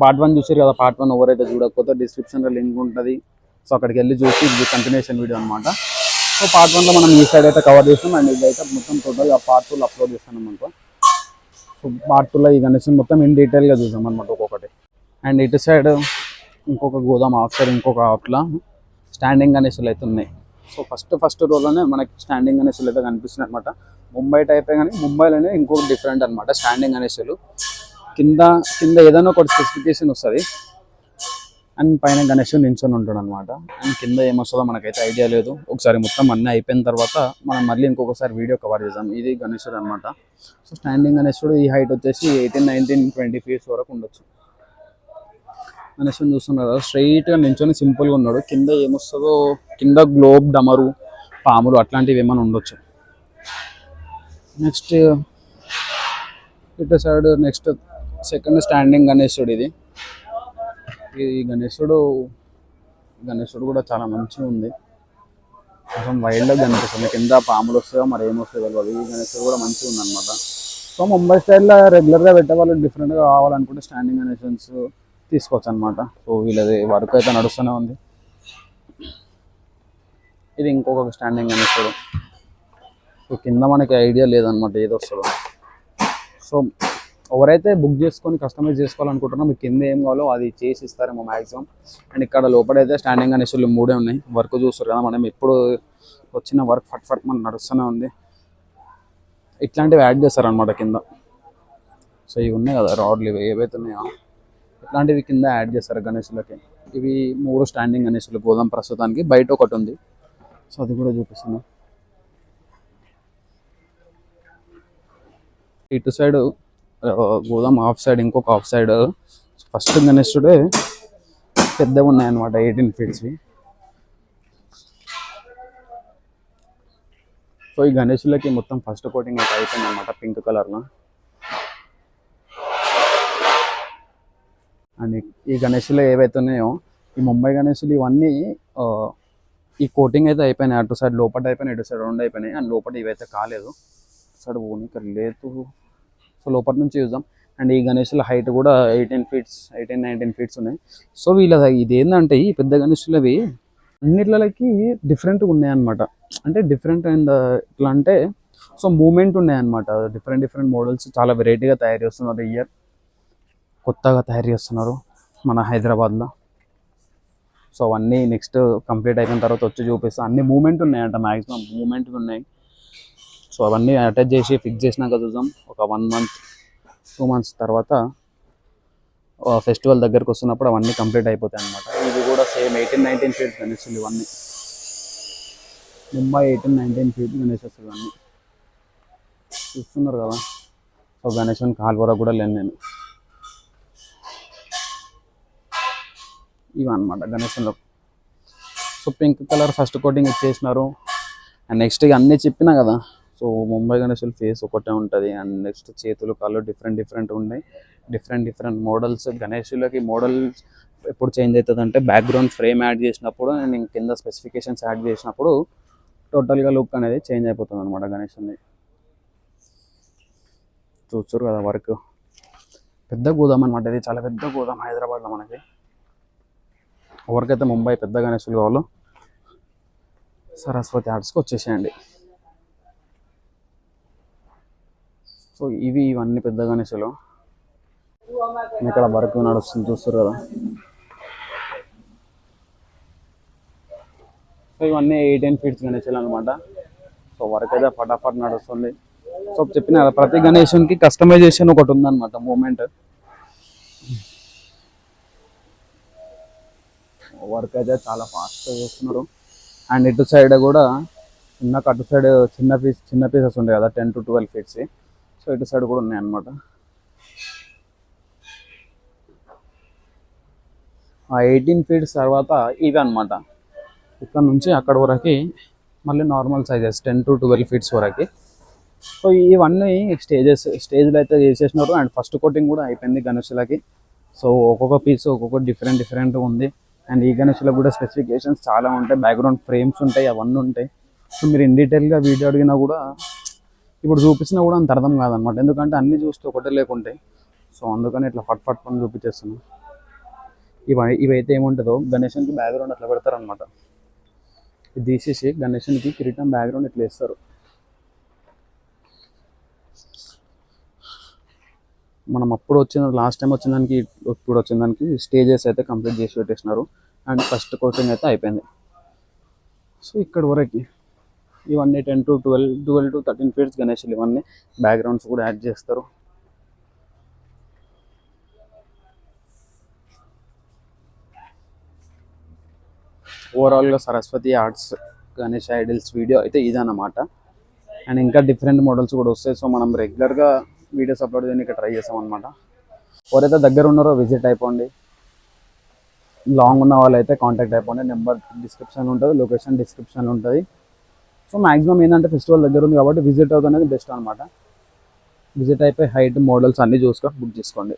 Part 1 చూసారు కదా, part 1 ఎవరైతే చూడకపోతే డిస్క్రిప్షన్లో లింక్ ఉంటుంది. సో అక్కడికి వెళ్ళి చూసి ఇది కంటిన్యూషన్ వీడియో అనమాట. సో పార్ట్ 1లో మనం ఈ సైడ్ అయితే కవర్ చేస్తాం అండ్ ఇదైతే మొత్తం టోటల్గా పార్ట్ 2లో అప్లోడ్ చేస్తాం అనుకో. సో పార్ట్ 2లో ఈ గణేషన్ మొత్తం ఇన్ డీటెయిల్గా చూసాం అనమాట ఒక్కొక్కటి. అండ్ ఇటు సైడ్ ఇంకొక గోదాం, ఆఫ్ సైడ్ ఇంకొక ఆఫ్లా స్టాండింగ్ గణేషులు అయితే ఉన్నాయి. సో ఫస్ట్ రోలోనే మనకి స్టాండింగ్ గణేషులు అయితే కనిపిస్తున్నాయి అనమాట. ముంబై టైపే కానీ ముంబైలోనే ఇంకొక డిఫరెంట్ అనమాట స్టాండింగ్ గణేషులు. కింద ఏదైనా ఒక స్పెసిఫికేషన్ వస్తుంది అండ్ పైన గణేషుడు నించొని ఉంటాడు అనమాట. అండ్ కింద ఏమొస్తుందో మనకైతే ఐడియా లేదు. ఒకసారి మొత్తం అన్నీ అయిపోయిన తర్వాత మనం మళ్ళీ ఇంకొకసారి వీడియో కవర్ చేద్దాం. ఇది గణేషుడు అనమాట. సో స్టాండింగ్ గణేషుడు ఈ హైట్ వచ్చేసి 18, 19, 20 ఫీట్స్ వరకు ఉండొచ్చు. గణేషుని చూస్తున్నారు కదా, స్ట్రైట్గా నించొని సింపుల్గా ఉన్నాడు. కింద ఏమొస్తుందో, కింద గ్లోబ్, డమరు, పాములు అట్లాంటివి ఏమైనా ఉండొచ్చు. నెక్స్ట్ ఇటు సైడ్ నెక్స్ట్ సెకండ్ స్టాండింగ్ గణేశుడు. ఈ గణేశుడు కూడా చాలా మంచిగా ఉంది. కొంచెం వైల్డ్గా కనిపిస్తుంది. కింద పాములు వస్తాయో మరి ఏమొస్తాయో తెలియదు. ఈ గణేశుడు కూడా మంచిగా ఉంది అనమాట. సో ముంబై స్టైల్లో రెగ్యులర్గా పెట్టే వాళ్ళు డిఫరెంట్గా కావాలనుకుంటే స్టాండింగ్ గణేషన్స్ తీసుకోవచ్చు అనమాట. సో వీళ్ళది వర్క్ అయితే నడుస్తూనే ఉంది. ఇది ఇంకొక స్టాండింగ్ గణేశుడు. సో కింద మనకి ఐడియా లేదనమాట ఏది వస్తుందో. సో ఎవరైతే బుక్ చేసుకొని కస్టమైజ్ చేసుకోవాలనుకుంటున్నా మీకు కింద ఏం కావాలో అది చేసి ఇస్తారేమో మ్యాక్సిమం. అండ్ ఇక్కడ లోపలైతే స్టాండింగ్ గణేశులు 3 ఉన్నాయి. వర్క్ చూస్తారు కదా, మనం ఎప్పుడు వచ్చిన వర్క్ ఫట్ మనం నడుస్తూనే ఉంది. ఇట్లాంటివి యాడ్ చేస్తారనమాట కింద. సో ఇవి ఉన్నాయి కదా రాడ్లు, ఇవి ఏవైతే ఉన్నాయో ఇట్లాంటివి కింద యాడ్ చేస్తారు గణేశులకి. ఇవి 3 స్టాండింగ్ గణేశులు గోదాం. ప్రస్తుతానికి బయట ఒకటి ఉంది. సో అది కూడా చూపిస్తున్నాం. ఇటు సైడ్ గోదాం, ఆఫ్ సైడ్ ఇంకొక ఆఫ్ సైడ్ ఫస్ట్ గణేశుడే పెద్దగా ఉన్నాయన్నమాట, 18 ఫీట్స్వి. సో ఈ గణేశులకి మొత్తం ఫస్ట్ కోటింగ్ అయితే అయిపోయింది అనమాట, పింక్ కలర్లో. అండ్ ఈ గణేశులు ఏవైతే ఉన్నాయో ఈ ముంబై గణేశులు ఇవన్నీ ఈ కోటింగ్ అయితే అయిపోయినాయి. అటు సైడ్ లోపల అయిపోయినాయి, ఇటు సైడ్ 2 అయిపోయినాయి. అండ్ లోపల ఇవైతే కాలేదు. సైడ్ ఇక్కడ లేదు. సో లోపల నుంచి చూద్దాం. అండ్ ఈ గణేశుల హైట్ కూడా 18 ఫీట్స్, 18, 19 ఫీట్స్ ఉన్నాయి. సో వీళ్ళది ఇది ఏంటంటే ఈ పెద్ద గణేశులవి అన్నిట్లకి డిఫరెంట్గా ఉన్నాయన్నమాట. అంటే డిఫరెంట్ అండ్ ఎట్లా అంటే సో మూమెంట్ ఉన్నాయన్నమాట. డిఫరెంట్ మోడల్స్ చాలా వెరైటీగా తయారు చేస్తున్నారు. ఇయర్ కొత్తగా తయారు చేస్తున్నారు మన హైదరాబాద్లో. సో అవన్నీ నెక్స్ట్ కంప్లీట్ అయిపోయిన తర్వాత వచ్చి చూపిస్తాం. అన్ని మూమెంట్ ఉన్నాయంట, మ్యాక్సిమం మూమెంట్గా ఉన్నాయి. సో అవన్నీ అటాచ్ చేసి ఫిక్స్ చేసినాక చూద్దాం. ఒక 1 month, 2 months తర్వాత ఫెస్టివల్ దగ్గరకు వస్తున్నప్పుడు అవన్నీ కంప్లీట్ అయిపోతాయి అనమాట. ఇది కూడా సేమ్ 18, 19 ఫీట్స్ గణేశులు ఇవన్నీ. ముంబై 18, 19 ఫీట్స్ గణేశులు ఇవన్నీ చూస్తున్నారు కదా. సో గణేశుని కాలు వరకు కూడా లేను నేను. ఇవన్నమాట గణేశంలో. So pink colour first coating ఇచ్చేసినారు. అండ్ నెక్స్ట్ ఇక అన్నీ చెప్పినా కదా. సో ముంబై గణేశుల ఫేస్ ఒకటే ఉంటుంది. అండ్ నెక్స్ట్ చేతులు, కాళ్ళు డిఫరెంట్ ఉన్నాయి. Different models. గణేశులకి మోడల్ ఎప్పుడు చేంజ్ అవుతుంది అంటే బ్యాక్గ్రౌండ్ ఫ్రేమ్ యాడ్ చేసినప్పుడు అండ్ కింద స్పెసిఫికేషన్స్ యాడ్ చేసినప్పుడు టోటల్గా లుక్ అనేది చేంజ్ అయిపోతుంది అనమాట గణేశుని. చూస్తారు కదా వర్క్. పెద్ద గోదాం అనమాట. ఇది చాలా పెద్ద గోదాం హైదరాబాద్లో మనకి. ఎవరికైతే ముంబై పెద్ద గణేశులు కావాలో సరస్వతి ఆర్ట్స్కి వచ్చేసేయండి. సో ఇవన్నీ పెద్ద గణేశులు. ఇక్కడ వర్క్ నడుస్తుంది చూస్తారు కదా. సో ఇవన్నీ 18 ఫీట్స్ గణేశులు అనమాట. సో వర్క్ అయితే ఫటాఫట్ నడుస్తుంది. సో చెప్పిన ప్రతి గణేశునికి కస్టమైజేషన్ ఒకటి ఉందన్నమాట మూమెంట్. వర్క్ అయితే చాలా ఫాస్ట్గా చేస్తున్నారు. అండ్ ఇటు సైడ్ కూడా అటు సైడ్ చిన్న పీసెస్ ఉంటాయి కదా, 10 to 12 ఫీట్స్. సో ఇటు సైడ్ కూడా ఉన్నాయి అన్నమాట. ఆ 18 ఫీట్స్ తర్వాత ఇవి అనమాట. ఇక్కడ నుంచి అక్కడ వరకు మళ్ళీ నార్మల్ సైజెస్ 10 to 12 ఫీట్స్ వరకు. సో ఇవన్నీ స్టేజ్లో అయితే చేసేసినారు. అండ్ ఫస్ట్ కోటింగ్ కూడా అయిపోయింది గణేశులకి. సో ఒక్కొక్క పీస్ ఒక్కొక్క డిఫరెంట్గా ఉంది. అండ్ ఈ గణేశులకు కూడా స్పెసిఫికేషన్స్ చాలా ఉంటాయి. బ్యాక్గ్రౌండ్ ఫ్రేమ్స్ ఉంటాయి, అవన్నీ ఉంటాయి. సో మీరు ఇన్ డీటెయిల్గా వీడియో అడిగినా కూడా ఇప్పుడు చూపించినా కూడా అంత అర్థం కాదనమాట. ఎందుకంటే అన్నీ చూస్తే ఒకటే లేకుంటాయి. సో అందుకని ఇట్లా ఫట్ పని చూపించేస్తున్నాను. ఇవైతే ఏముంటుందో గణేషన్కి బ్యాక్గ్రౌండ్ అట్లా పెడతారు అనమాట. ఇది తీసేసి గణేషన్కి కిరీటం బ్యాక్గ్రౌండ్ ఇట్లా వేస్తారు. మనం అప్పుడు వచ్చిన లాస్ట్ టైం వచ్చిన దానికి ఇప్పుడు వచ్చిన దానికి స్టేజెస్ అయితే కంప్లీట్ చేసి పెట్టేసినారు. అండ్ ఫస్ట్ కోటింగ్ అయితే అయిపోయింది. సో ఇక్కడ వరకు ఇవన్నీ 10 to 12 to 13 ఫీట్స్ గణేషులు, ఇవన్నీ బ్యాక్గ్రౌండ్స్ కూడా యాడ్ చేస్తారు. ఓవరాల్గా Saraswati arts Ganesh idols video అయితే ఇదన్నమాట. అండ్ ఇంకా డిఫరెంట్ మోడల్స్ కూడా వస్తాయి. సో మనం రెగ్యులర్గా వీడియోస్ అప్లోడ్ చేయడానికి ట్రై చేస్తాం అనమాట. ఎవరైతే దగ్గర ఉన్నారో విజిట్ అయిపోండి, లాంగ్ ఉన్న వాళ్ళు అయితే కాంటాక్ట్ అయిపోండి. నెంబర్ డిస్క్రిప్షన్ ఉంటుంది, లొకేషన్ డిస్క్రిప్షన్ ఉంటుంది. సో మ్యాక్సిమం ఏంటంటే ఫెస్టివల్ దగ్గర ఉంది కాబట్టి విజిట్ అవుతుంది బెస్ట్ అనమాట. విజిట్ అయిపోయి హైట్ మోడల్స్ అన్నీ చూసుకొని బుక్ చేసుకోండి.